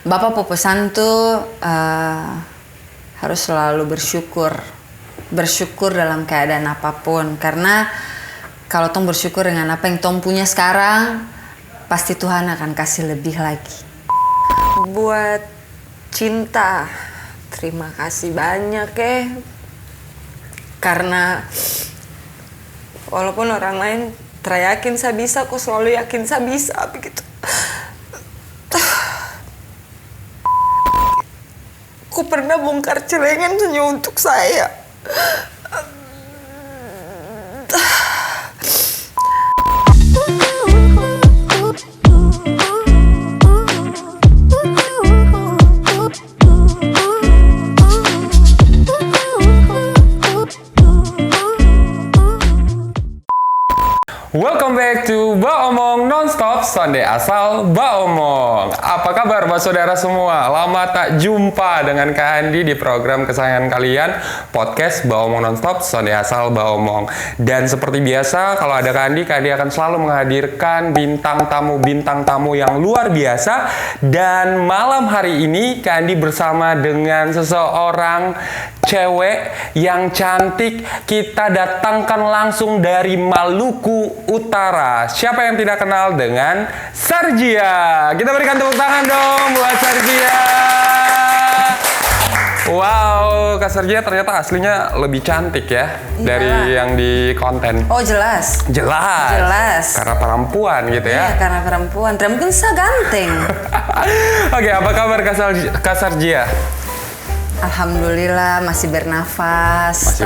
Bapak pesan tuh harus selalu bersyukur dalam keadaan apapun, karena kalau tong bersyukur dengan apa yang tong punya sekarang, pasti Tuhan akan kasih lebih lagi. Buat cinta, terima kasih banyak karena walaupun orang lain terayakin saya bisa, kok selalu yakin saya bisa begitu. Ku pernah bongkar celengan hanya untuk saya. Welcome back to Ba Omong Nonstop Sunday Asal Ba Omong. Apa kabar Ba Saudara semua? Lama tak jumpa dengan Kak Andi di program kesayangan kalian, podcast Ba Omong Nonstop Sunday Asal Ba Omong. Dan seperti biasa, kalau ada Kak Andi akan selalu menghadirkan bintang tamu yang luar biasa. Dan malam hari ini Kak Andi bersama dengan seseorang cewek yang cantik, kita datangkan langsung dari Maluku Utara. Siapa yang tidak kenal dengan Sarjia? Kita berikan tepuk tangan dong buat Sarjia. Wow, Kak Sarjia ternyata aslinya lebih cantik ya dari yang di konten. Oh jelas. Karena perempuan gitu ya. Iya, karena perempuan. Dan mungkin saya ganteng. Oke, apa kabar Kak Sarjia? Alhamdulillah masih bernafas.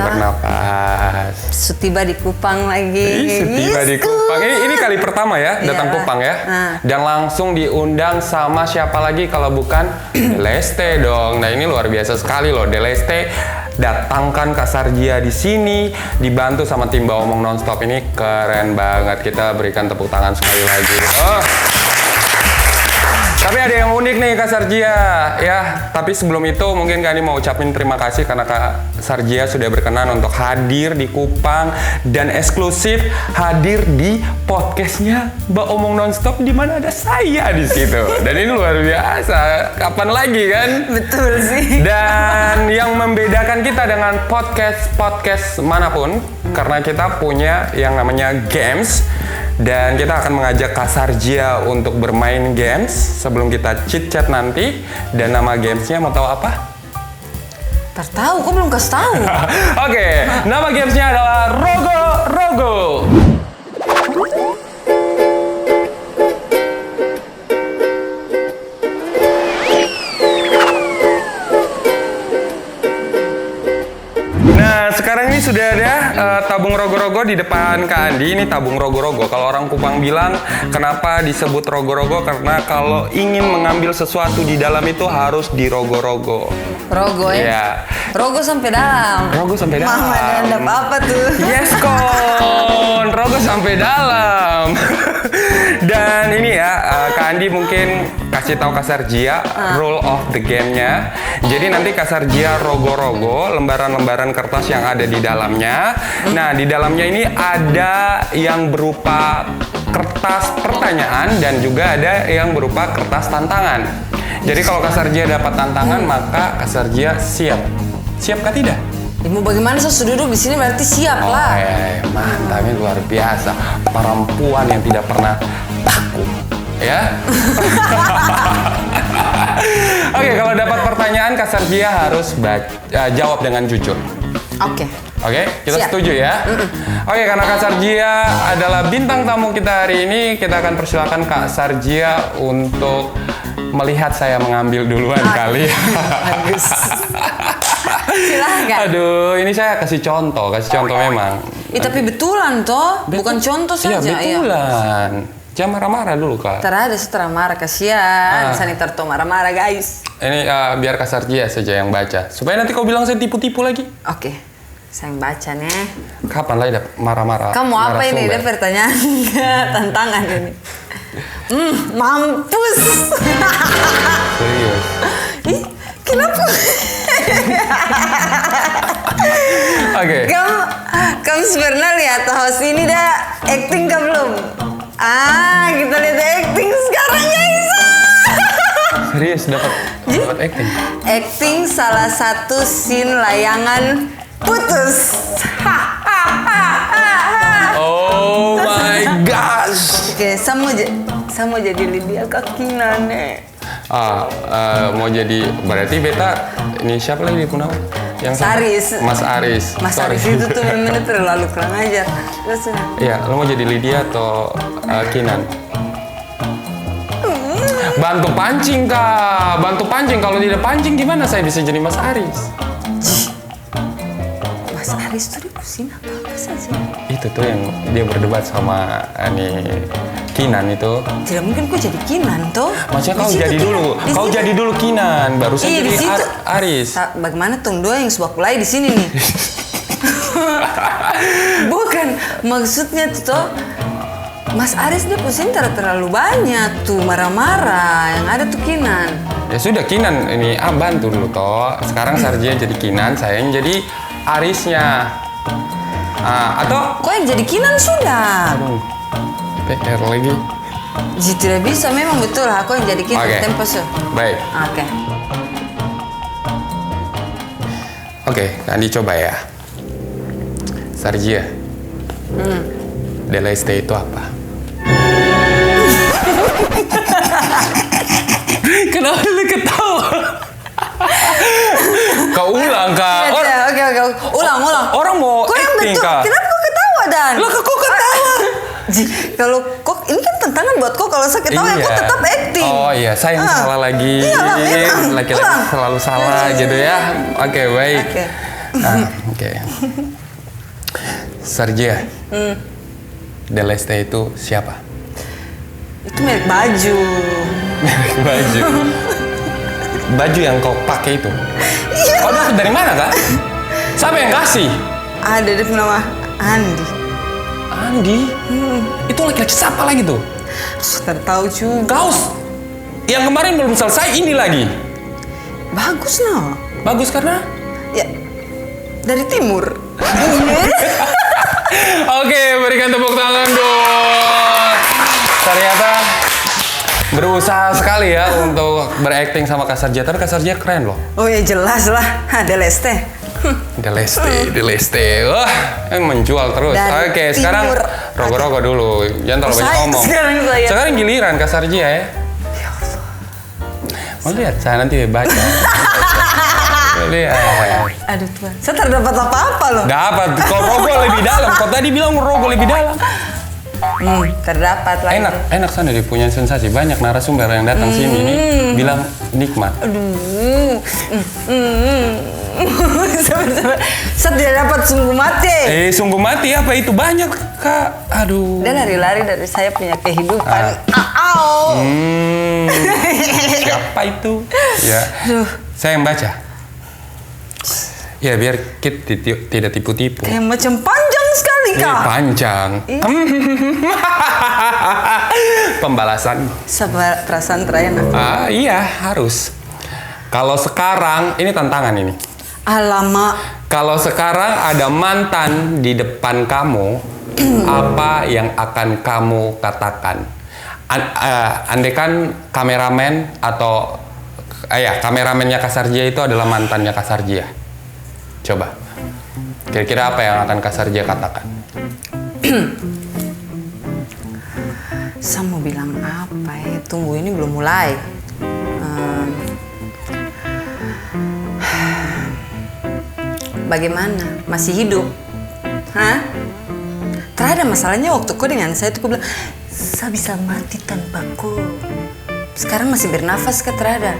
Setiba di Kupang lagi. Di Kupang. Ini kali pertama ya datang Kupang ya. Dan langsung diundang sama siapa lagi kalau bukan Deleste dong. Nah ini luar biasa sekali loh, Deleste datangkan Kak Sarjia di sini, dibantu sama tim Ba Omong Nonstop. Ini keren banget. Kita berikan tepuk tangan sekali lagi. Tapi ada yang unik nih Kak Sarjia ya. Tapi sebelum itu mungkin Kak Andi mau ucapin terima kasih karena Kak Sarjia sudah berkenan untuk hadir di Kupang dan eksklusif hadir di podcastnya Ba Omong Nonstop di mana ada saya di situ. Dan ini luar biasa. Kapan lagi kan? Betul sih. Dan yang membedakan kita dengan podcast manapun karena kita punya yang namanya games. Dan kita akan mengajak Kak Sarjia untuk bermain games sebelum kita chit-chat nanti. Dan nama gamesnya mau tahu apa? Tertahu, kok belum kasih tahu? Oke, nama gamesnya adalah Rogo Rogo. Nah, sekarang ini sudah ada tabung rogo-rogo di depan Kak Andi. Ini tabung rogo-rogo. Kalau orang Kupang bilang, kenapa disebut rogo-rogo? Karena kalau ingin mengambil sesuatu di dalam itu harus dirogo-rogo. Rogo ya? Iya. Rogo sampai dalam. Rogo sampai dalam. Mama ada apa tuh? Yes, kon. Rogo sampai dalam. Dan ini ya, Kak Andi mungkin kasih tahu Kak Sarjia rule of the game-nya. Jadi nanti Kak Sarjia rogo-rogo lembaran-lembaran kertas yang ada di dalamnya. Nah, di dalamnya ini ada yang berupa kertas pertanyaan dan juga ada yang berupa kertas tantangan. Jadi kalau Kak Sarjia dapat tantangan, maka Kak Sarjia siap. Siapkah tidak? Mau bagaimana saya sudah duduk di sini berarti siap lah. Mantap, ini luar biasa. Perempuan yang tidak pernah takut, ya. Oke, kalau dapat pertanyaan Kak Sarjia harus jawab dengan jujur. Oke, kita siap. Setuju ya? Oke, karena Kak Sarjia adalah bintang tamu kita hari ini, kita akan persilakan Kak Sarjia untuk melihat saya mengambil duluan kali. Bagus. Silahkan. Aduh, ini saya kasih contoh memang. Tapi betulan toh, bukan contoh saja. Iya, betulan. Jangan marah-marah dulu, Kak. Terada setelah marah, kasihan. Sanitar tuh marah-marah, guys. Ini biar Kak Sarjia saja yang baca. Supaya nanti kau bilang saya tipu-tipu lagi. Oke, saya yang baca nih. Kapan lagi marah-marah? Kamu apa ini? Ada pertanyaan tantangan ini. Mampus. Serius? Ih, kenapa? Oke. Kamu pernah lihat host ini dah acting kah belum? Kita lihat acting sekarang guys. Serius dapat acting. Acting salah satu scene layangan putus. Oh my gosh. Oke, saya mau jadi Lydia Kakina nih. Mau jadi berarti beta ini siapa lagi di Punau? Yang Aris. Mas Aris. Mas Sorry. Aris itu tuh memang terlalu kurang ajar. Terus Iya, lo mau jadi Lydia atau Kinan? Bantu pancing kak, bantu pancing. Kalau tidak pancing gimana saya bisa jadi Mas Aris? Mas Aris tuh dipusin apa saja? Itu tuh yang dia berdebat sama Kinan itu. Tidak mungkin kok jadi Kinan tuh. Maksudnya Di kau situ jadi tuh, dulu, di kau situ. jadi dulu Kinan, baru saya Iya, di jadi situ. Aris. Bagaimana tong dua yang sebuah mulai di sini nih? Bukan, maksudnya tuh toh, Mas Aris dia pusing terlalu banyak tuh marah-marah. Yang ada tuh Kinan. Ya sudah Kinan ini bantu dulu toh. Sekarang Sarja jadi Kinan, saya yang jadi Arisnya. Atau Kok yang jadi Kinan sudah? PR lagi. Ji, tidak bisa, memang betul aku yang jadi Kinan. Oke. Tempo so. Baik. Oke. Oke, nanti coba ya. Sarja. Deleste itu apa? Kenapa lu ketawa? Kau ulang kak. Oke. Ulang. Orang mau Kok yang acting betul? kak. Kenapa kok ketawa Dan? Lah kok ketawa? Ji, kalau kok ini kan tantangan buat kok kalau saya ketawa ya kok tetap acting. Oh iya, saya yang salah lagi. Iyalah, memang. Laki-laki Ulang. selalu salah gitu ya. Oke, baik. Oke. Oke. Sarja. Deleste itu siapa? Itu merek baju. Merek baju. Baju yang kau pakai itu. Iya. Kau dapat dari mana kak? Siapa yang kasih? Ada dia nama Andi. Andi. Itu laki-laki siapa lagi tuh? Sudah tahu juga. Kau yang kemarin belum selesai ini lagi. Bagus no. Bagus karena? Ya dari timur. Oke, berikan tepuk tangan dong. Ternyata berusaha sekali ya untuk berakting sama Kak Sarja. Tapi Kak Sarja keren loh. Oh ya jelas lah. Deleste. Deleste. Wah, menjual terus. Dari Oke, sekarang timur. rogo-rogo dulu. Jangan terlalu banyak ngomong. Sekarang saya. Giliran Kak Sarja ya. Mau lihat? Saya nanti baca. Lihat. Aduh Tuhan. Saya terdapat apa-apa loh. Dapat. Kau rogo lebih dalam. Kau tadi bilang rogo lebih dalam. Terdapat lagi. Enak sana dia punya sensasi. Banyak narasumber yang datang sini nih bilang nikmat. Aduh. Sabar. Saya tidak dapat sungguh mati. Sungguh mati apa itu banyak kak. Aduh. Dia lari-lari dari saya punya kehidupan. Siapa itu? Ya. Saya yang baca. Ya biar kita tidak tipu-tipu. Kayak macam panjang sekali kak. Panjang. Pembalasan. Sabar, perasaan terakhir. Iya harus. Kalau sekarang ini tantangan ini. Alamak. Kalau sekarang ada mantan di depan kamu, apa yang akan kamu katakan? Andaikan kameramen atau kameramennya Kak Sarja itu adalah mantannya Kak Sarja. Coba. Kira-kira apa yang akan Kak Sarja katakan? Saya mau bilang apa ya? Tunggu, ini belum mulai. Bagaimana? Masih hidup? Hah? Terada masalahnya waktu kau dengan saya tuh kau bilang, saya bisa mati tanpa kau. Sekarang masih bernafas kah terada?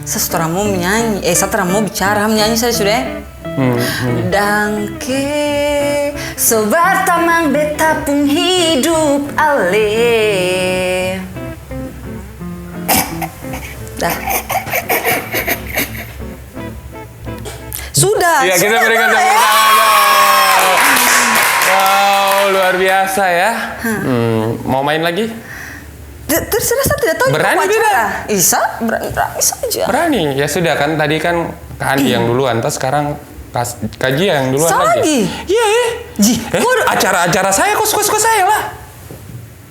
Saya setelah mau menyanyi, setelah mau bicara, menyanyi saya sudah. Dangke sobat tamang beta pun hidup ale. Dah. Sudah. Ya kita sudah, berikan tepuk tangan dong. Wow luar biasa ya. Mau main lagi? Terserah, saya tidak tahu. Berani tidak? Isa, berani saja. Berani. Ya sudah kan tadi kan Kak Andi yang duluan, terus sekarang Kak Gia yang duluan Saya lagi. lagi? Iya. Ji, Acara-acara saya kok suka-suka saya lah.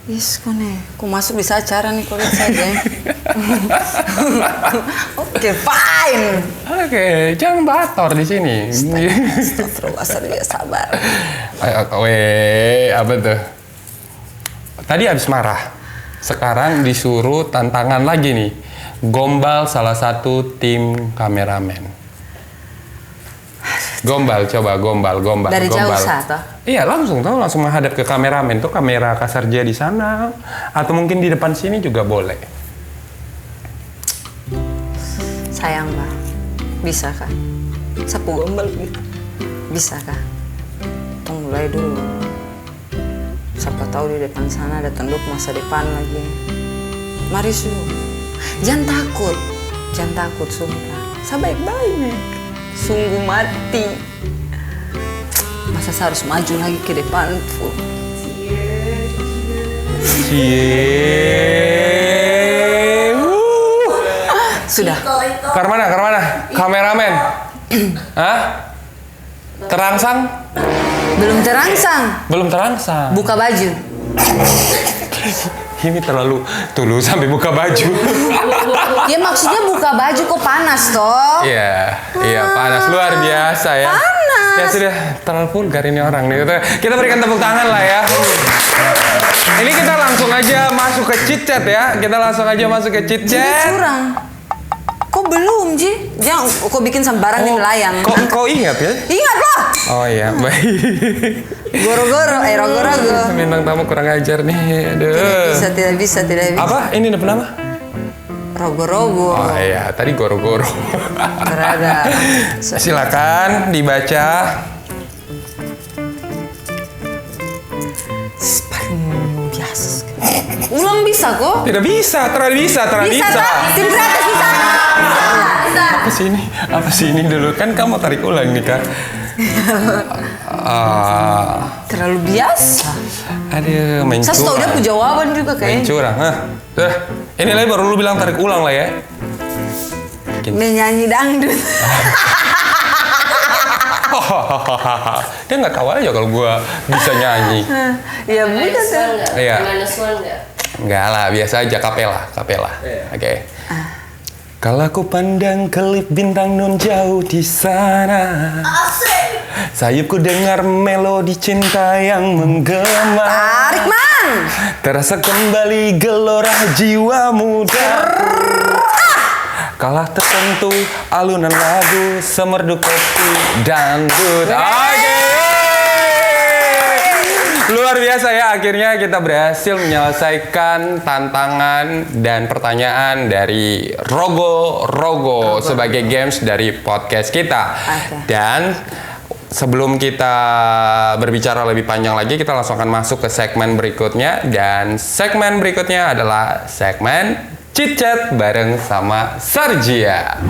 Yes, kok nih. Ku masuk bisa acara nih, kau lihat saja. Oke, fine. Oke, jangan bator di sini. Astagfirullah, saya sabar. Apa tuh? Tadi habis marah. Sekarang disuruh tantangan lagi nih. Gombal salah satu tim kameramen. Gombal, coba gombal. Dari jauh gombal. satu. Iya, langsung menghadap ke kameramen. Tuh kamera Kasarjia di sana. Atau mungkin di depan sini juga boleh. Sayang, Mbak. Bisa kah? Sapu gombal gitu. Bisa kah? Tunggu mulai dulu. Siapa tahu di depan sana ada tanduk masa depan lagi. Mari Su. Jangan takut sumpah. Saya baik-baik. Sungguh mati. Masa saya harus maju lagi ke depan? Sudah. Karmana? Kameramen? Hah? Terangsang? Belum terangsang. Buka baju. Ini terlalu dulu sampai buka baju. Ya maksudnya buka baju kok panas toh? Iya, panas luar biasa ya. Panas. Ya sudah, terlalu vulgar ini orang nih. Kita berikan tepuk tangan lah ya. Ini kita langsung aja masuk ke chit chat ya. Jadi curang. Kok belum, Ji? Jangan, kok bikin sembarang nih melayang. Kok ingat ya? Ingat lah. Oh iya, baik. Goro-goro. Bintang tamu kurang ajar nih. Aduh. Tidak bisa. Apa? Ini depan nama? Rogo-rogo. Oh iya, tadi goro-goro. Berada. Silakan dibaca. Paling biasa. Ulang bisa kok? Tidak bisa, terlalu bisa. Bisa tak? Tim gratis bisa. Apa sih ini dulu? Kan kamu tarik ulang nih, Kak. Terlalu biasa. Aduh, main Saya tahu dia punya jawaban juga kayaknya. Main curang. Ini lagi baru lu bilang tarik ulang lah ya. Menyanyi dangdut. Dia nggak tahu aja kalau gua bisa nyanyi. Ya bukan dong. Iya. Gimana Swan nggak? Enggak lah, biasa aja kapela. Oke. Kalau aku pandang kelip bintang nun jauh di sana, sayupku dengar melodi cinta yang menggema. Tarik man. Terasa kembali gelora jiwa muda. Kalah tertentu alunan lagu semerdu kopi dangdut. Oke. Luar biasa ya, akhirnya kita berhasil menyelesaikan tantangan dan pertanyaan dari Rogo sebagai games dari podcast kita. Okay. Dan sebelum kita berbicara lebih panjang lagi, kita langsung akan masuk ke segmen berikutnya. Dan segmen berikutnya adalah segmen Chit Chat bareng sama Sarjia.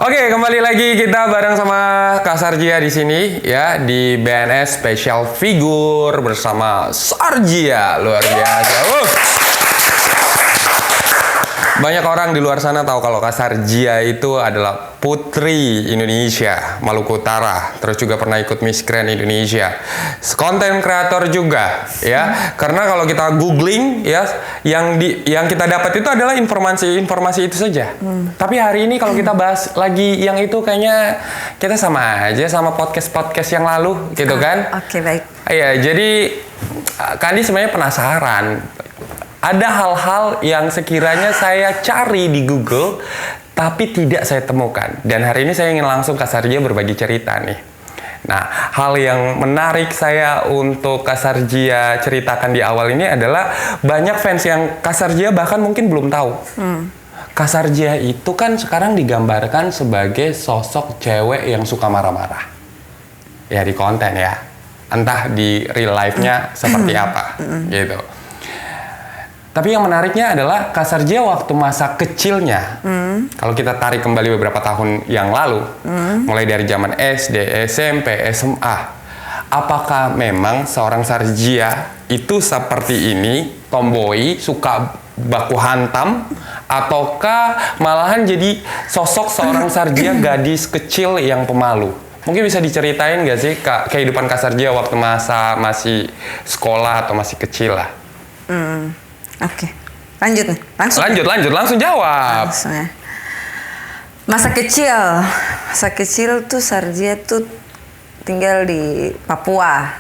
Oke, kembali lagi kita bareng sama Kak Sarjia di sini ya di BNS Special Figure bersama Sarjia. Luar biasa. Banyak orang di luar sana tahu kalau Kak Sarjia itu adalah putri Indonesia, Maluku Utara. Terus juga pernah ikut Miss Grand Indonesia. Konten kreator juga, ya. Karena kalau kita googling, ya, yang kita dapat itu adalah informasi itu saja. Tapi hari ini kalau kita bahas lagi yang itu kayaknya kita sama aja sama podcast yang lalu, gitu kan? Oke, baik. Iya, jadi Kandi sebenarnya penasaran. Ada hal-hal yang sekiranya saya cari di Google, tapi tidak saya temukan. Dan hari ini saya ingin langsung Kak Sarjia berbagi cerita nih. Nah, hal yang menarik saya untuk Kak Sarjia ceritakan di awal ini adalah banyak fans yang Kak Sarjia bahkan mungkin belum tahu. Kak Sarjia itu kan sekarang digambarkan sebagai sosok cewek yang suka marah-marah. Ya di konten ya. Entah di real life-nya seperti apa gitu. Tapi yang menariknya adalah Kak Sarjia waktu masa kecilnya, kalau kita tarik kembali beberapa tahun yang lalu, mulai dari zaman SD, SMP, SMA, apakah memang seorang Sarjia itu seperti ini, tomboy, suka baku hantam ataukah malahan jadi sosok seorang Sarjia gadis kecil yang pemalu? Mungkin bisa diceritain nggak sih Kak, kehidupan Kak Sarjia waktu masa masih sekolah atau masih kecil lah? Oke. Lanjut nih. Langsung jawab. Langsung ya. Masa kecil tuh Sarjia tuh tinggal di Papua.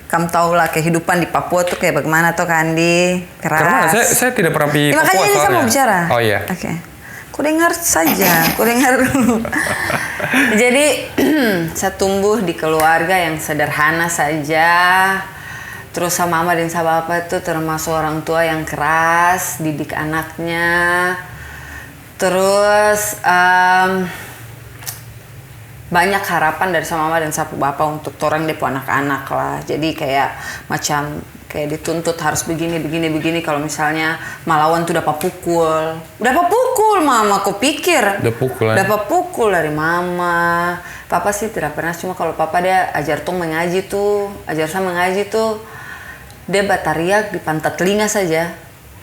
Kamu tahu lah kehidupan di Papua tuh kayak bagaimana tuh Kandi, keras. Karena saya tidak pernah pergi Ya, Papua makanya ini saya soalnya. mau bicara. Oh iya. Oke. Ku dengar saja, ku dengar dulu. Jadi saya tumbuh di keluarga yang sederhana saja. Terus sama mama dan sama papa itu termasuk orang tua yang keras, didik anaknya. Terus banyak harapan dari sama mama dan sama bapak untuk orang depo anak-anak lah. Jadi kayak macam kayak dituntut harus begini. Kalau misalnya malawan tuh dapat pukul mama. Aku pikir dapat pukul dari mama. Papa sih tidak pernah, cuma kalau papa dia ajar saya mengaji tuh dia batariak di pantat telinga saja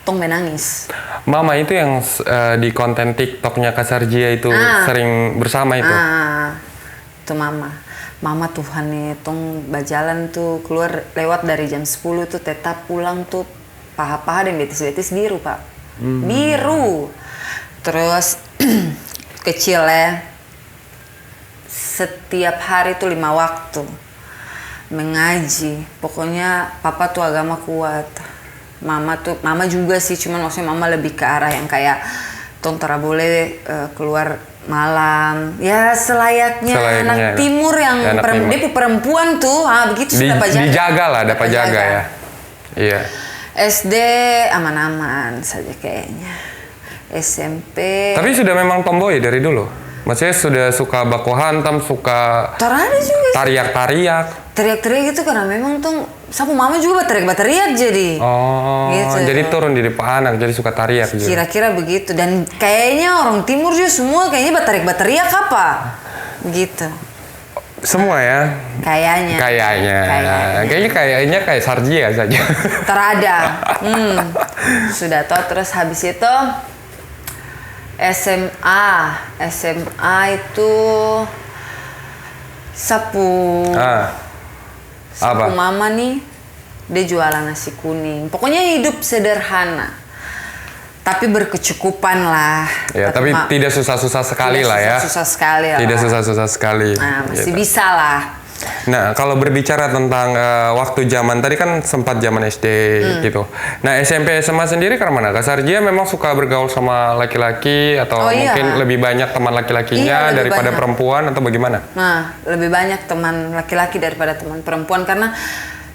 tong menangis. Mama itu yang di konten TikToknya Kak Sarjia itu sering bersama itu. Itu mama Tuhan nih tong berjalan tuh keluar lewat dari jam 10 tuh tetap pulang tuh paha-paha dan betis-betis biru Pak. Biru. Terus kecil ya, setiap hari tuh 5 waktu mengaji. Pokoknya papa tuh agama kuat. Mama juga sih, cuman maksudnya mama lebih ke arah yang kayak tong tara boleh keluar malam. Ya selayaknya anak timur yang dia perempuan tuh, begitu sudah dapat jaga. Dijaga lah, dapat jaga ya. Iya. SD aman-aman saja kayaknya. SMP. Tapi sudah memang tomboy dari dulu. Maksudnya sudah suka baku hantam, suka tariak-tariak. Teriak-teriak gitu karena memang tuh sapu mama juga teriak jadi. Oh, gitu. Jadi turun di depan anak, jadi suka tariak gitu. Kira-kira begitu. Dan kayaknya orang timur juga semua kayaknya teriak apa? Begitu. Semua ya? Kayaknya kayak Sarjia saja. Terada. Sudah tahu. Terus habis itu SMA itu sapu mama nih, dia jualan nasi kuning. Pokoknya hidup sederhana, tapi berkecukupan lah. Ya, tapi tidak susah-susah sekali lah ya. Tidak susah-susah sekali. Nah, masih bisa lah. Nah, kalau berbicara tentang waktu zaman tadi kan sempat zaman SD gitu. Nah, SMP SMA sendiri karena mana? Kak Sarjia memang suka bergaul sama laki-laki atau mungkin lebih banyak teman laki-lakinya daripada perempuan atau bagaimana? Nah, lebih banyak teman laki-laki daripada teman perempuan karena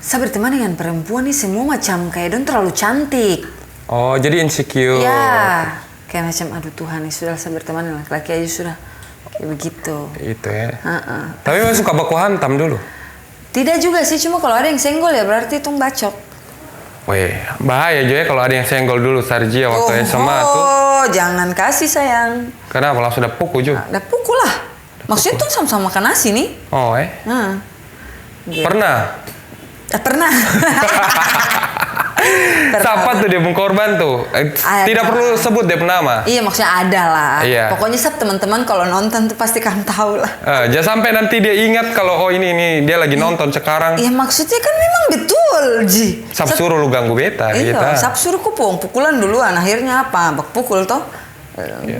saya berteman dengan perempuan nih semua macam kayak don terlalu cantik. Oh, jadi insecure. Ya, kayak macam aduh Tuhan nih sudah saya berteman dengan laki-laki aja sudah. Kayak begitu. Itu ya. Tapi memang suka baku hantam dulu? Tidak juga sih, cuma kalau ada yang senggol ya berarti itu bacok. Weh, bahaya juga ya kalau ada yang senggol dulu Sarjia waktu SMA tuh. Oh, jangan kasih sayang. Kenapa langsung udah pukul juga? Udah pukul lah. Maksudnya tuh sama-sama makan nasi nih. Oh, Gitu. Pernah? Pernah. Siapa tuh dia korban tuh? Tidak perlu sebut dia nama. Iya, maksudnya ada lah. Iya. Pokoknya teman-teman kalau nonton tuh pasti kan tahu lah. Jangan sampai nanti dia ingat kalau ini dia lagi nonton sekarang. Iya, maksudnya kan memang betul, Ji. Sab suruh lu ganggu beta. Iya, sab suruh pukulan duluan. Akhirnya apa? Bak pukul toh.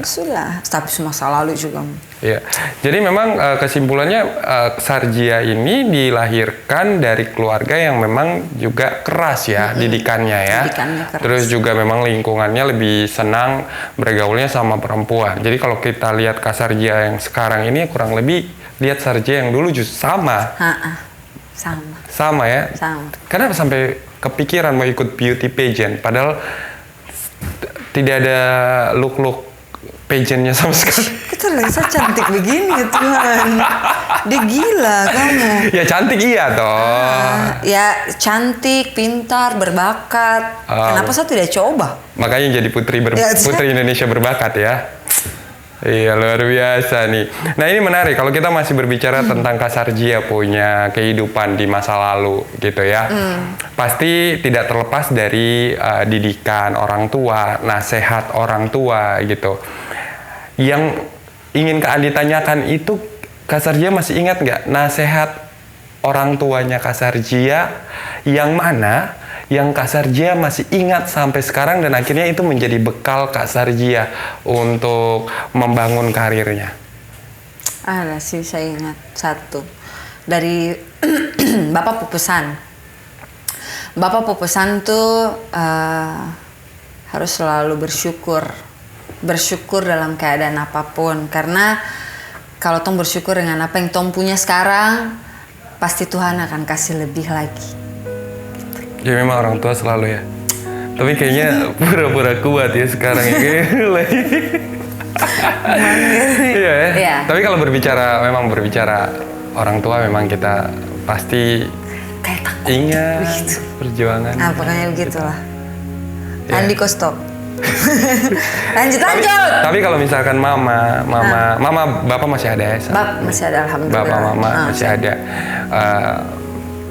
Sudah, tapi masa lalu juga. Iya. Jadi memang kesimpulannya Sarjia ini dilahirkan dari keluarga yang memang juga keras ya didikannya ya. Didikannya keras. Terus juga memang lingkungannya lebih senang bergaulnya sama perempuan. Jadi kalau kita lihat Kak Sarjia yang sekarang ini kurang lebih lihat Sarjia yang dulu justru sama. Sama ya. Sama. Kenapa sampai kepikiran mau ikut beauty pageant? Padahal tidak ada look pageantnya sama sekali. Kita Lisa cantik begini ya Tuhan. Dia gila kamu. Ya cantik iya toh. Ya cantik, pintar, berbakat. Kenapa saya tidak coba? Makanya jadi putri Indonesia berbakat ya. Iya, luar biasa nih. Nah, ini menarik kalau kita masih berbicara tentang Kak Sarjia punya kehidupan di masa lalu gitu ya. Pasti tidak terlepas dari didikan orang tua, nasihat orang tua gitu. Yang ingin Kak Andi tanyakan itu, Kak Sarjia masih ingat nggak nasihat orang tuanya Kak Sarjia yang mana yang Kak Sarjia masih ingat sampai sekarang dan akhirnya itu menjadi bekal Kak Sarjia untuk membangun karirnya? Ada sih, saya ingat satu dari Bapak Pupusan. Bapak Pupusan tuh harus selalu bersyukur dalam keadaan apapun, karena kalau tong bersyukur dengan apa yang tong punya sekarang, pasti Tuhan akan kasih lebih lagi. Ya memang orang tua selalu ya. Tapi kayaknya pura-pura kuat ya sekarang ya. Iya ya. Iya. Tapi kalau berbicara orang tua, memang kita pasti Kayak takut ingat begitu. perjuangan. Nah, pokoknya begitulah. Ya. Andi kok stop. lanjut. Tapi kalau misalkan mama, bapak masih ada ya? Bap masih ada, alhamdulillah. Bapak, mama masih ada.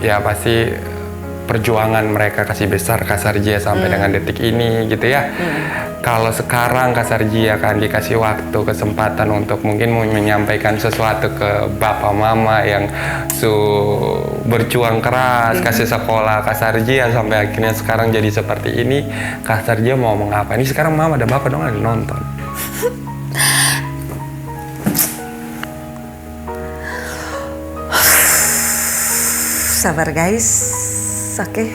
Ya pasti perjuangan mereka kasih besar Kak Sarjia sampai dengan detik ini gitu ya. Kalau sekarang Kak Sarjia kan dikasih waktu, kesempatan untuk mungkin menyampaikan sesuatu ke bapak mama yang berjuang keras, kasih sekolah Kak Sarjia sampai akhirnya sekarang jadi seperti ini, Kak Sarjia mau mengapa? Ini sekarang mama dan bapak dong lagi nonton. Sabar guys. Oke.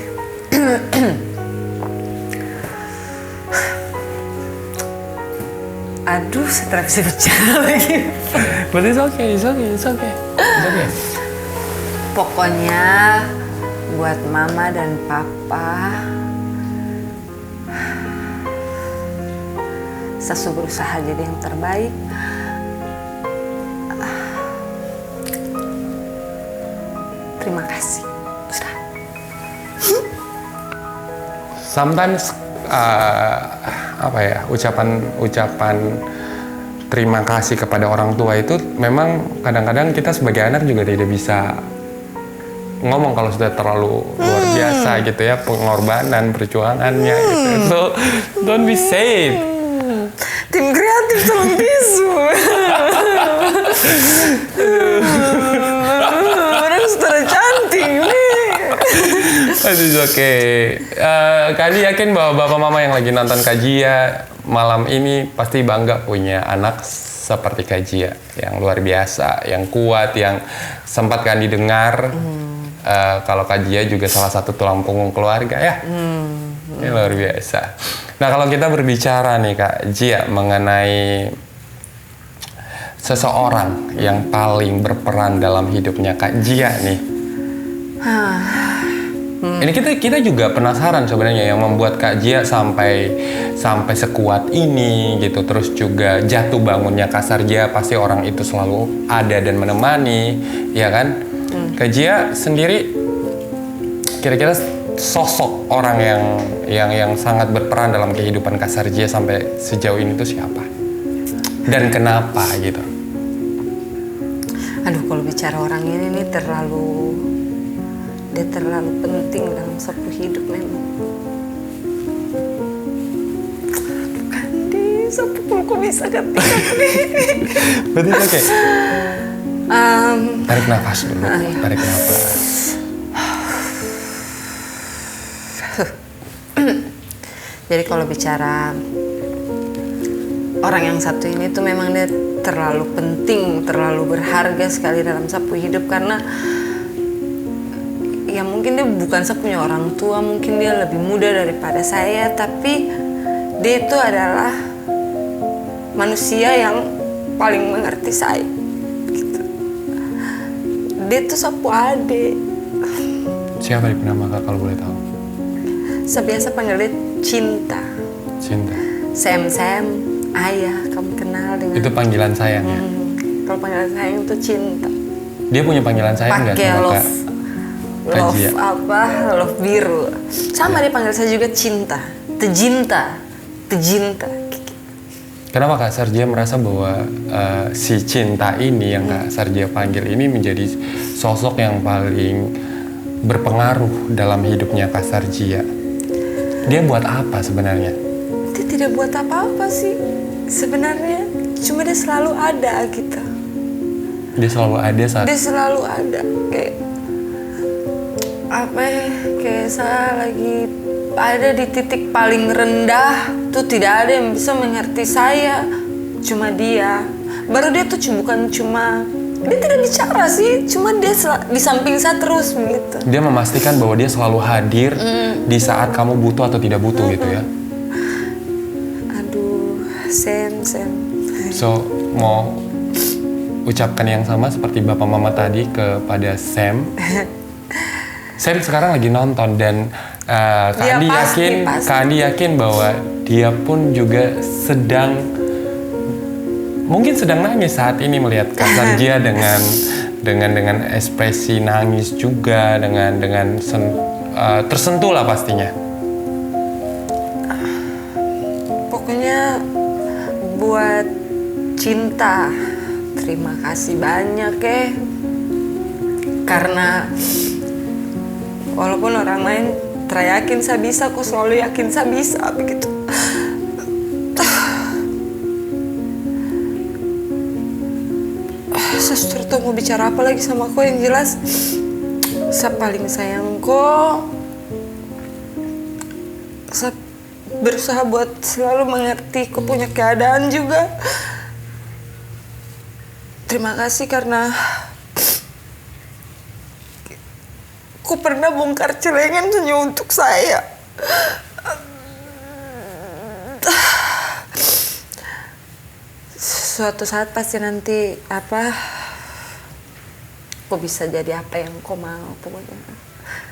Aduh, saya tidak bisa bicara lagi. But it's okay. Pokoknya buat mama dan papa, saya berusaha jadi yang terbaik. Terima kasih. Sometimes ucapan terima kasih kepada orang tua itu memang kadang-kadang kita sebagai anak juga tidak bisa ngomong kalau sudah terlalu luar biasa gitu ya, pengorbanan perjuangannya gitu. So don't be safe. Tim kreatif tolong tisu. Orang sudah cantik nih. Aduh, oke. Kak Andi yakin bahwa bapak mama yang lagi nonton Kak Jia malam ini pasti bangga punya anak seperti Kak Jia yang luar biasa, yang kuat, yang sempat Kak Andi dengar. Kalau Kak Jia juga salah satu tulang punggung keluarga ya. Ini luar biasa. Nah, kalau kita berbicara nih Kak Jia mengenai seseorang yang paling berperan dalam hidupnya Kak Jia nih. Ini kita juga penasaran sebenarnya yang membuat Kak Jia sampai sekuat ini gitu. Terus juga jatuh bangunnya Kak Sarjia pasti orang itu selalu ada dan menemani, ya kan? Kak Jia sendiri kira-kira sosok orang yang sangat berperan dalam kehidupan Kak Sarjia sampai sejauh ini itu siapa? Dan kenapa gitu? Aduh, kalau bicara orang ini nih dia terlalu penting dalam satu hidup memang. Kandi, kok bisa ketika Berarti oke. Tarik nafas dulu, tarik nafas. Jadi kalau bicara orang yang satu ini tuh memang dia terlalu penting, terlalu berharga sekali dalam sapu hidup, karena ya mungkin dia bukan saya punya orang tua, mungkin dia lebih muda daripada saya, tapi dia itu adalah manusia yang paling mengerti saya. Gitu. Dia itu sapu adik. Siapa nama Kak kalau boleh tahu? Saya biasa panggil dia Cinta. Cinta. Sam, ayah, kamu kenal dengan... Itu panggilan sayang ya? Kalau panggilan sayang itu Cinta. Dia punya panggilan sayang nggak sama Kak? Love biru. Sama dia panggil saya juga Cinta. Tejinta. Kenapa Kak Sarjia merasa bahwa si Cinta ini yang Kak Sarjia panggil ini menjadi sosok yang paling berpengaruh dalam hidupnya Kak Sarjia? Dia buat apa sebenarnya? Dia tidak buat apa-apa sih sebenarnya, cuma dia selalu ada gitu. Dia selalu ada saat... Dia selalu ada, kayak apa ya, kayak saya lagi ada di titik paling rendah tuh, tidak ada yang bisa mengerti saya, cuma dia. Baru dia tuh bukan cuma, dia tidak bicara sih, cuma dia di samping saya terus gitu. Dia memastikan bahwa dia selalu hadir di saat kamu butuh atau tidak butuh gitu ya. Aduh, Sam. So, mau ucapkan yang sama seperti Bapak Mama tadi kepada Sam. Sam sekarang lagi nonton dan Kak Andi yakin bahwa dia pun juga mungkin sedang nangis saat ini melihat Kak Sarjia dengan ekspresi nangis juga, dengan tersentuh lah pastinya. Pokoknya buat Cinta, terima kasih banyak ya. Karena walaupun orang lain yakin saya bisa, aku selalu yakin saya bisa begitu. Saya tuh mau bicara apa lagi sama kau, yang jelas saya paling sayang kau. Saya berusaha buat selalu mengerti kau punya keadaan juga. Terima kasih karena aku pernah bongkar celengan hanya untuk saya. Suatu saat pasti nanti aku bisa jadi apa yang kau mau, pokoknya.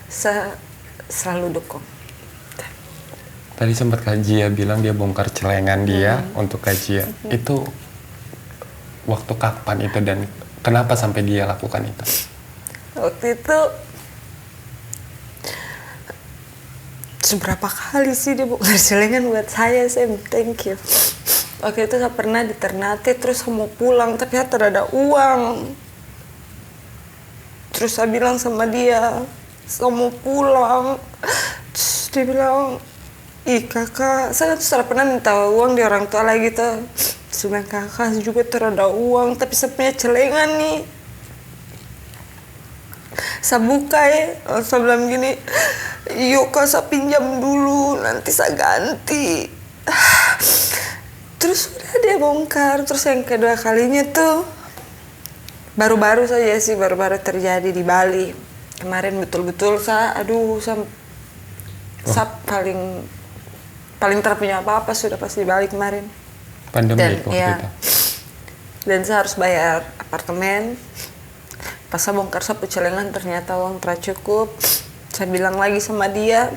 Saya selalu dukung. Tadi sempat Kak Jia bilang dia bongkar celengan dia untuk Kak Jia. Itu waktu kapan itu dan kenapa sampai dia lakukan itu? Waktu itu seberapa kali sih dia bongkar celengan buat saya, Sam, thank you. Waktu itu saya pernah di Ternate, terus saya mau pulang tapi tidak ada uang. Terus saya bilang sama dia, saya mau pulang. Terus dia bilang, ih kakak, saya tuh tidak pernah minta uang di orang tua lagi tuh. Terus bilang, kakak juga tidak ada uang, tapi saya punya celengan nih. Saya buka ya, saya bilang gini, yuk kak saya pinjam dulu, nanti saya ganti. Terus udah dia bongkar. Terus yang kedua kalinya tuh baru-baru saja sih, baru-baru terjadi di Bali. Kemarin betul-betul saya paling terpunya apa-apa sudah pas di Bali kemarin. Pandemi waktu itu. Dan saya harus bayar apartemen. Pas saya bongkar sapu celengan ternyata uang tidak cukup. Saya bilang lagi sama dia.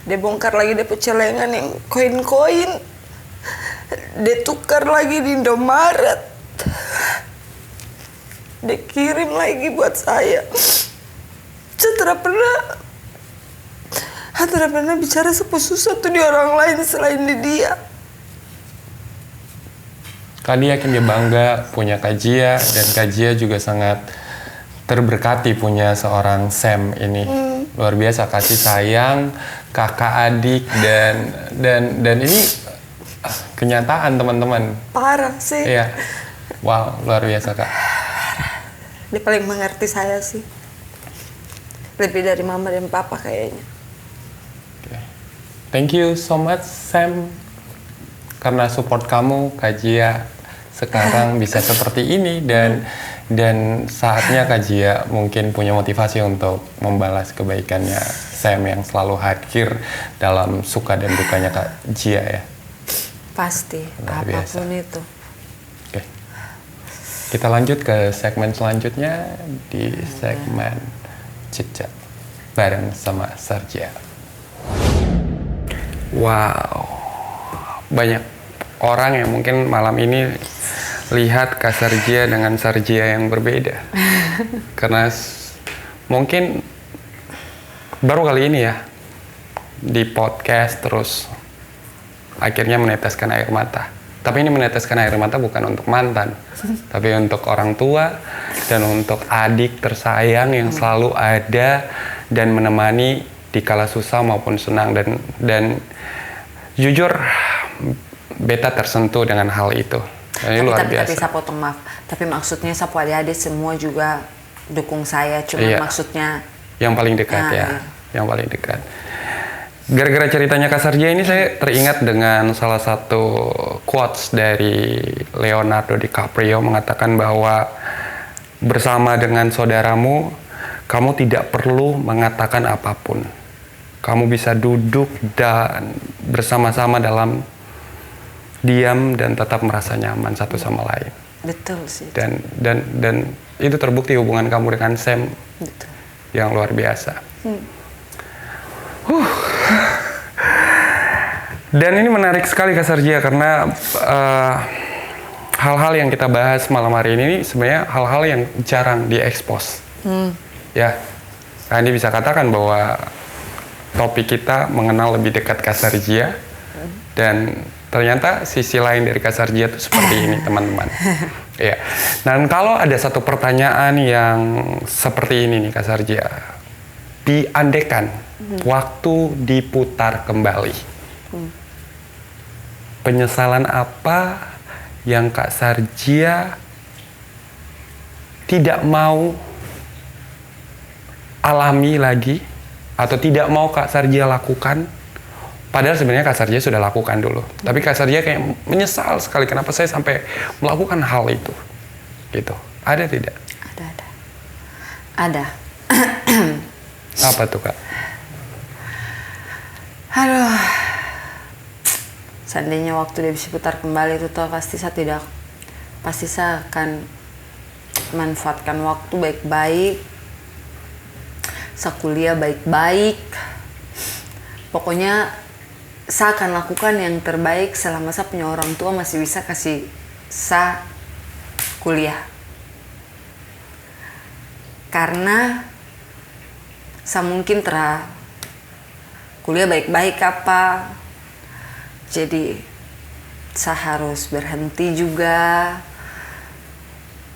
Dia bongkar lagi dia celengan yang koin-koin. Dia tukar lagi di Indomaret. Dia kirim lagi buat saya. Saya tidak pernah bicara sesuatu di orang lain selain di dia. Kali yakin dia bangga punya Kak Jia dan Kak Jia juga sangat terberkati punya seorang Sam ini. Luar biasa kasih sayang kakak adik dan ini kenyataan teman-teman. Parah sih. Iya. Wow, luar biasa Kak. Dia paling mengerti saya sih. Lebih dari mama dan papa kayaknya. Okay. Thank you so much Sam. Karena support kamu Kak Jia sekarang bisa seperti ini dan saatnya Kak Jia mungkin punya motivasi untuk membalas kebaikannya Sam yang selalu hadir dalam suka dan dukanya Kak Jia ya. Pasti, luar apapun biasa. itu. Oke. Kita lanjut ke segmen selanjutnya di segmen Chit-Chat bareng sama Sarjia. Wow. Banyak orang yang mungkin malam ini lihat Kak Sarjia dengan Sarjia yang berbeda. Karena mungkin baru kali ini ya di podcast terus akhirnya meneteskan air mata. Tapi ini meneteskan air mata bukan untuk mantan, tapi untuk orang tua dan untuk adik tersayang yang selalu ada dan menemani di kala susah maupun senang, dan jujur beta tersentuh dengan hal itu. Ini luar biasa. Tapi saya potong maaf. Tapi maksudnya sapu adik-adik semua juga dukung saya. Cuma maksudnya yang paling dekat yang paling dekat. Gara-gara ceritanya Kak Sarjia ini saya teringat dengan salah satu quotes dari Leonardo DiCaprio mengatakan bahwa bersama dengan saudaramu, kamu tidak perlu mengatakan apapun. Kamu bisa duduk dan bersama-sama dalam diam dan tetap merasa nyaman satu sama lain. betul sih. Dan itu terbukti hubungan kamu dengan Sam. Betul. Yang luar biasa. Dan ini menarik sekali Kak Sarjia karena hal-hal yang kita bahas malam hari ini sebenarnya hal-hal yang jarang diekspos. Ya, Andi bisa katakan bahwa topik kita mengenal lebih dekat Kak Sarjia dan ternyata sisi lain dari Kak Sarjia itu seperti ini teman-teman. Ya. Dan kalau ada satu pertanyaan yang seperti ini nih Kak Sarjia, diandekan waktu diputar kembali. Penyesalan apa yang Kak Sarjia tidak mau alami lagi atau tidak mau Kak Sarjia lakukan? Padahal sebenarnya Kak Sarjia sudah lakukan dulu. Tapi Kak Sarjia kayak menyesal sekali kenapa saya sampai melakukan hal itu. Gitu. Ada tidak? Ada. Apa tuh Kak? Aduh. Seandainya waktu dia bisa putar kembali itu tuh pasti saya akan manfaatkan waktu baik-baik. Saya kuliah baik-baik. Pokoknya saya akan lakukan yang terbaik selama saya punya orang tua masih bisa kasih saya kuliah. Karena saya mungkin kuliah baik-baik apa. Jadi saya harus berhenti juga.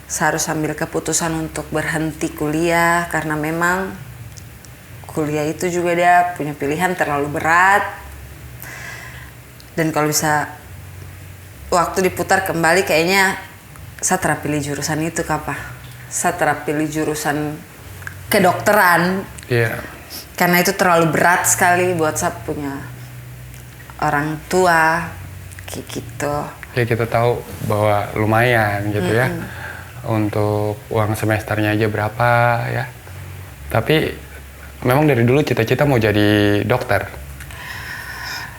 Saya harus ambil keputusan untuk berhenti kuliah karena memang kuliah itu juga dia punya pilihan terlalu berat. Dan kalau bisa waktu diputar kembali kayaknya saya terpilih jurusan itu apa? Saya terpilih jurusan kedokteran. Iya. Karena itu terlalu berat sekali buat saya punya orang tua kayak gitu. Ya kita tahu bahwa lumayan gitu ya. Untuk uang semesternya aja berapa ya. Tapi memang dari dulu cita-cita mau jadi dokter.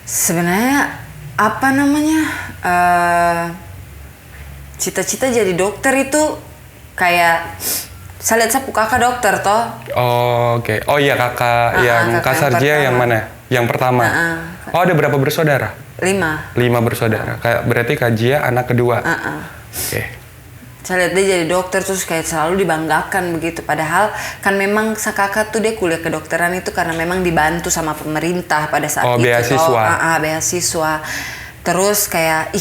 Sebenarnya apa namanya cita-cita jadi dokter itu kayak saya lihat saya kakak dokter toh. Oh, oke. Oh iya kakak yang Kak Sarjia yang mana? Yang pertama. Oh ada berapa bersaudara? 5 bersaudara. Berarti Kak Jia anak kedua. Oke. Saya lihat dia jadi dokter terus kayak selalu dibanggakan begitu. Padahal kan memang kakak tuh dia kuliah kedokteran itu karena memang dibantu sama pemerintah pada saat itu. Beasiswa. Beasiswa. Terus kayak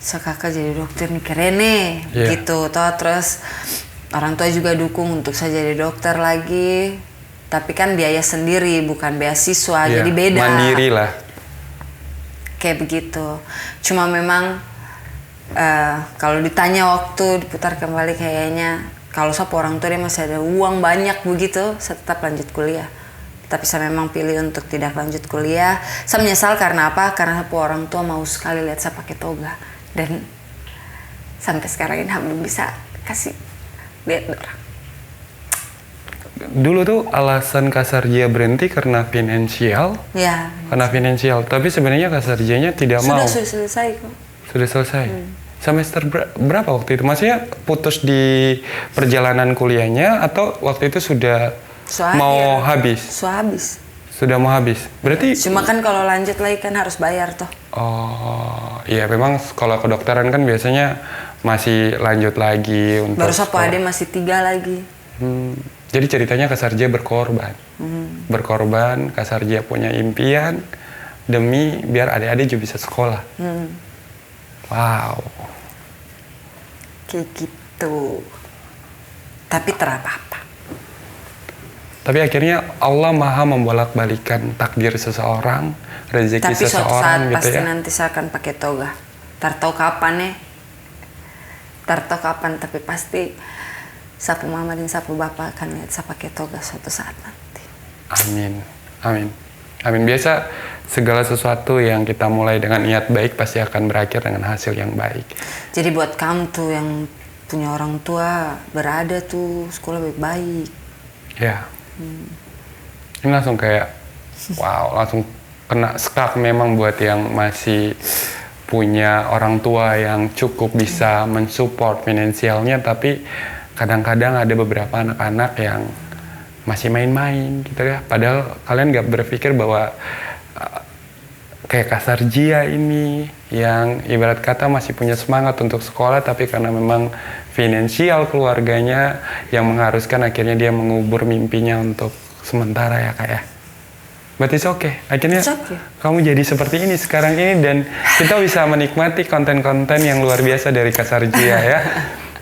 kakak jadi dokter nih keren nih gitu toh. Terus orang tua juga dukung untuk saya jadi dokter lagi. Tapi kan biaya sendiri bukan beasiswa jadi beda. Mandiri lah. Kayak begitu. Cuma memang kalau ditanya waktu diputar kembali kayaknya kalau saya orang tua dia masih ada uang banyak begitu saya tetap lanjut kuliah. Tapi saya memang pilih untuk tidak lanjut kuliah. Saya menyesal karena apa? Karena orang tua mau sekali lihat saya pakai toga dan sampai sekarang ini belum bisa kasih lihat orang. Dulu tuh alasan Kak Sarjia berhenti karena finansial. Ya. Karena finansial. Tapi sebenarnya Kak Sarjianya tidak mau. Sudah selesai kok. Sudah selesai. Semester berapa waktu itu? Maksudnya putus di perjalanan kuliahnya atau waktu itu sudah mau habis? Sudah mau habis. Berarti cuma kan kalau lanjut lagi kan harus bayar toh. Oh, iya memang kalau kedokteran kan biasanya masih lanjut lagi untuk. Baru satu ada masih 3 lagi. Jadi ceritanya Kak Sarjia berkorban. Berkorban, Kak Sarjia punya impian demi biar adik-adik juga bisa sekolah. Wow. Kayak gitu. Tapi terapa-apa. Tapi akhirnya Allah maha membolak-balikan takdir seseorang, rezeki Tapi suatu seseorang saat gitu pasti ya. nanti saya akan pakai toga. Tahu kapan tapi pasti sapu mama dan sapu bapak akan lihat saya pakai toga suatu saat nanti. Amin. Amin. Amin. Biasa segala sesuatu yang kita mulai dengan niat baik pasti akan berakhir dengan hasil yang baik. Jadi buat kamu tuh yang punya orang tua berada tuh sekolah baik-baik. Ya. Ini langsung kayak wow, langsung kena skak memang buat yang masih punya orang tua yang cukup bisa mensupport finansialnya, tapi kadang-kadang ada beberapa anak-anak yang masih main-main gitu ya. Padahal kalian nggak berpikir bahwa kayak Kak Sarjia ini yang ibarat kata masih punya semangat untuk sekolah, tapi karena memang finansial keluarganya yang mengharuskan akhirnya dia mengubur mimpinya untuk sementara ya Kak ya. But it's okay. Akhirnya kamu jadi seperti ini sekarang ini dan kita bisa menikmati konten-konten yang luar biasa dari Kak Sarjia ya.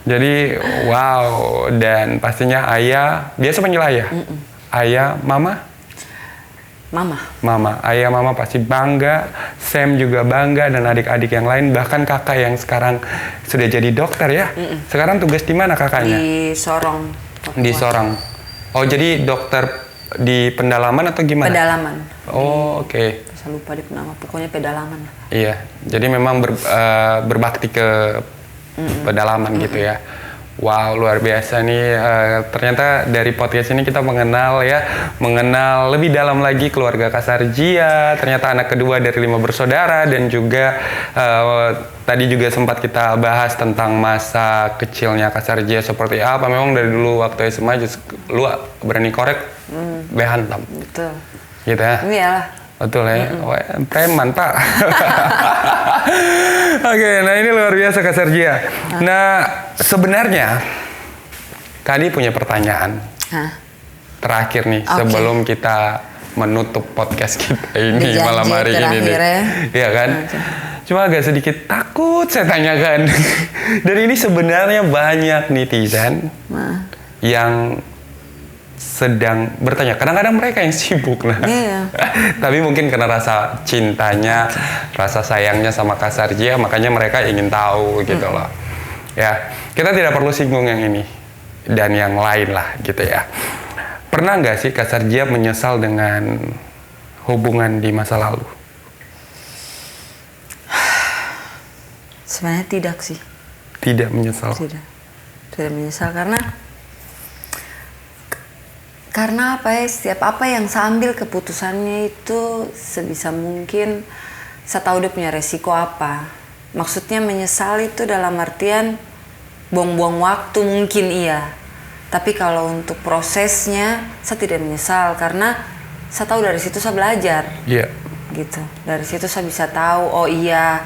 Jadi wow, dan pastinya ayah, biasa panggil ayah? Ayah, mama? Mama. Ayah mama pasti bangga, Sam juga bangga dan adik-adik yang lain, bahkan kakak yang sekarang sudah jadi dokter ya. Sekarang tugas di mana kakaknya? Di Sorong. Di Sorong. Oh, jadi dokter di pendalaman atau gimana? Pedalaman. Oh, oke. Saya lupa di nama, pokoknya pedalaman. Iya, jadi memang berbakti ke pedalaman gitu ya. Wow, luar biasa nih. Ternyata dari podcast ini kita mengenal lebih dalam lagi keluarga Kak Sarjia. Ternyata anak kedua dari 5 bersaudara dan juga tadi juga sempat kita bahas tentang masa kecilnya Kak Sarjia seperti apa. Memang dari dulu waktu SMA lu berani korek, behantam. Betul. Gitu ya? Iyalah. Betul ya, preman Pak. Oke, nah ini luar biasa Kak Sarjia. Nah, sebenarnya Kak Adi punya pertanyaan terakhir nih sebelum kita menutup podcast kita ini malam hari ini nih. Iya kan? Cuma agak sedikit takut saya tanyakan. Dan ini sebenarnya banyak netizen yang sedang bertanya. Kadang-kadang mereka yang sibuk lah. Tapi mungkin karena rasa cintanya, rasa sayangnya sama Kak Sarjia, makanya mereka ingin tahu gitu loh. Ya, kita tidak perlu singgung yang ini dan yang lain lah gitu ya. Pernah nggak sih Kak Sarjia menyesal dengan hubungan di masa lalu? Sebenarnya tidak sih. Tidak menyesal? Tidak menyesal karena apa ya, setiap apa yang saya ambil keputusannya itu sebisa mungkin saya tahu dia punya resiko apa. Maksudnya menyesal itu dalam artian buang-buang waktu mungkin iya. Tapi kalau untuk prosesnya saya tidak menyesal karena saya tahu dari situ saya belajar. Iya. Gitu. Dari situ saya bisa tahu, oh iya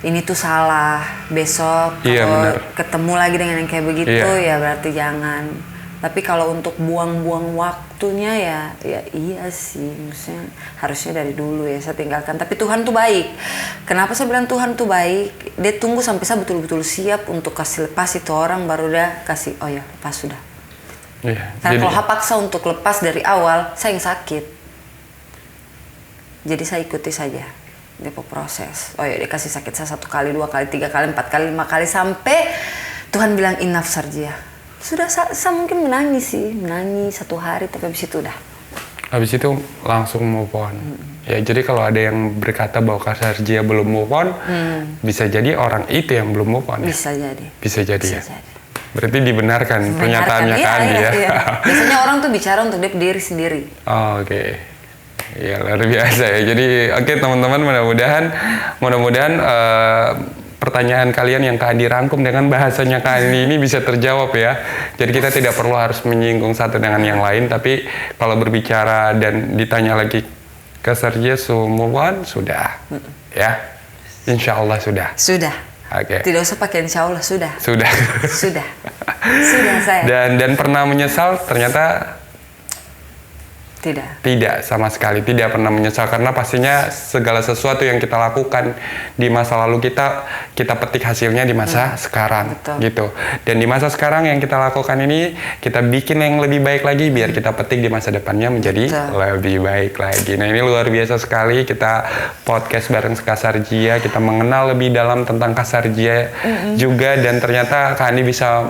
ini tuh salah. Besok kalau ketemu lagi dengan yang kayak begitu ya berarti jangan. Tapi kalau untuk buang-buang waktunya ya iya sih, maksudnya harusnya dari dulu ya saya tinggalkan. Tapi Tuhan tuh baik. Kenapa saya bilang Tuhan tuh baik? Dia tunggu sampai saya betul-betul siap untuk kasih lepas itu orang, baru dia kasih, oh ya lepas sudah. Karena kalau paksa untuk lepas dari awal, saya yang sakit. Jadi saya ikuti saja. Dia proses. Oh ya dia kasih sakit saya 1 kali, 2 kali, 3 kali, 4 kali, 5 kali sampai Tuhan bilang enough Sarjia. Sudah saya mungkin menangis 1 hari, tapi habis itu udah. Habis itu langsung move on. Ya jadi kalau ada yang berkata bahwa Kak Sarjia belum move on, bisa jadi orang itu yang belum move on. Bisa jadi. Bisa jadi. Berarti dibenarkan pernyataannya Kak Adi ya. Biasanya orang tuh bicara untuk diri sendiri. Oh, oke. Ya luar biasa ya. Jadi oke teman-teman, mudah-mudahan pertanyaan kalian yang Kak Adi rangkum dengan bahasanya Kak Adi ini bisa terjawab ya. Jadi kita tidak perlu harus menyinggung satu dengan yang lain, tapi kalau berbicara dan ditanya lagi Kak Sarjia move sudah, ya, Insya Allah sudah. Sudah. Oke. Tidak usah pakai Insya Allah sudah. Sudah. Sudah saya. Dan pernah menyesal ternyata Tidak sama sekali, tidak pernah menyesal karena pastinya segala sesuatu yang kita lakukan di masa lalu kita petik hasilnya di masa sekarang. Betul. Gitu. Dan di masa sekarang yang kita lakukan ini kita bikin yang lebih baik lagi biar kita petik di masa depannya menjadi lebih baik lagi. Nah, ini luar biasa sekali, kita podcast bareng Kasarjia, kita mengenal lebih dalam tentang Kasarjia juga, dan ternyata Kak Andi bisa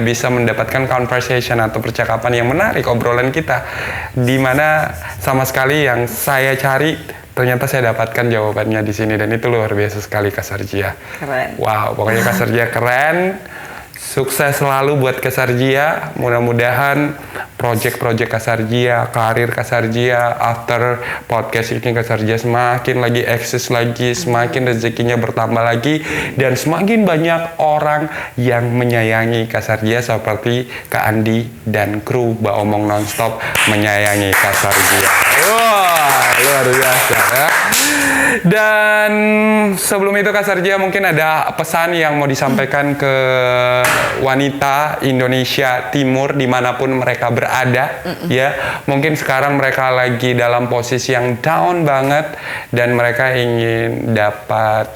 bisa mendapatkan conversation atau percakapan yang menarik, obrolan kita, di mana sama sekali yang saya cari ternyata saya dapatkan jawabannya di sini, dan itu luar biasa sekali Kasarjia. Keren. Wow, pokoknya Kasarjia keren. Sukses selalu buat Kasarjia. Mudah-mudahan project-project Kasarjia, karir Kasarjia, after podcast ini Kasarjia semakin lagi eksis lagi, semakin rezekinya bertambah lagi, dan semakin banyak orang yang menyayangi Kasarjia seperti Kak Andi dan kru Mbak Omong Nonstop menyayangi Kasarjia. Wah, luar biasa ya. Dan sebelum itu Kasarjia mungkin ada pesan yang mau disampaikan ke wanita Indonesia Timur dimanapun mereka berada, ya. Mungkin sekarang mereka lagi dalam posisi yang down banget dan mereka ingin dapat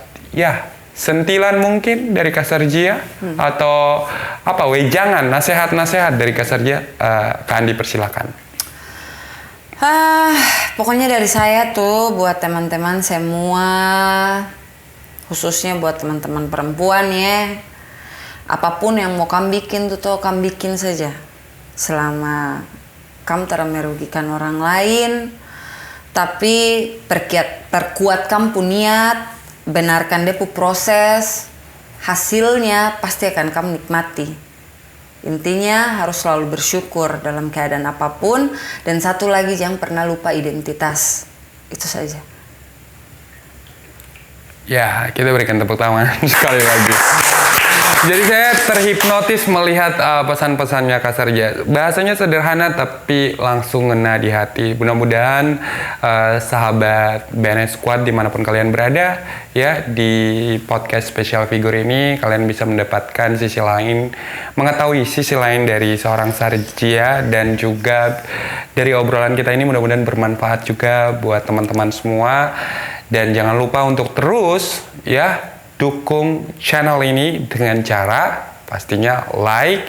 sentilan mungkin dari Kasarjia atau wejangan, nasihat-nasihat dari Kasarjia. Kak Andi, persilakan. Pokoknya dari saya tuh buat teman-teman semua, khususnya buat teman-teman perempuan ya, apapun yang mau kamu bikin tuh kamu bikin saja, selama kamu tidak merugikan orang lain, tapi perkuat kamu niat, benarkan dia proses, hasilnya pasti akan kamu nikmati. Intinya harus selalu bersyukur dalam keadaan apapun, dan satu lagi jangan pernah lupa identitas. Itu saja. Ya, kita berikan tepuk tangan sekali lagi. Jadi saya terhipnotis melihat pesan-pesannya Kasarjia. Bahasanya sederhana tapi langsung ngena di hati. Mudah-mudahan sahabat BNS Squad dimanapun kalian berada ya, di podcast Special Figure ini kalian bisa mendapatkan sisi lain, mengetahui sisi lain dari seorang Sarjia, dan juga dari obrolan kita ini mudah-mudahan bermanfaat juga buat teman-teman semua. Dan jangan lupa untuk terus dukung channel ini dengan cara pastinya like,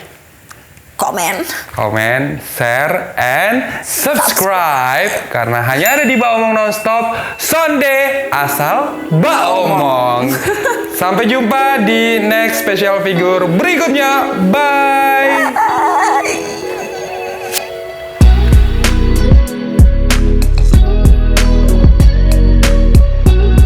komen, share, and subscribe. Karena hanya ada di Mbak Omong Nonstop, Sonde asal Mbak Omong. Sampai jumpa di next special figure berikutnya. Bye.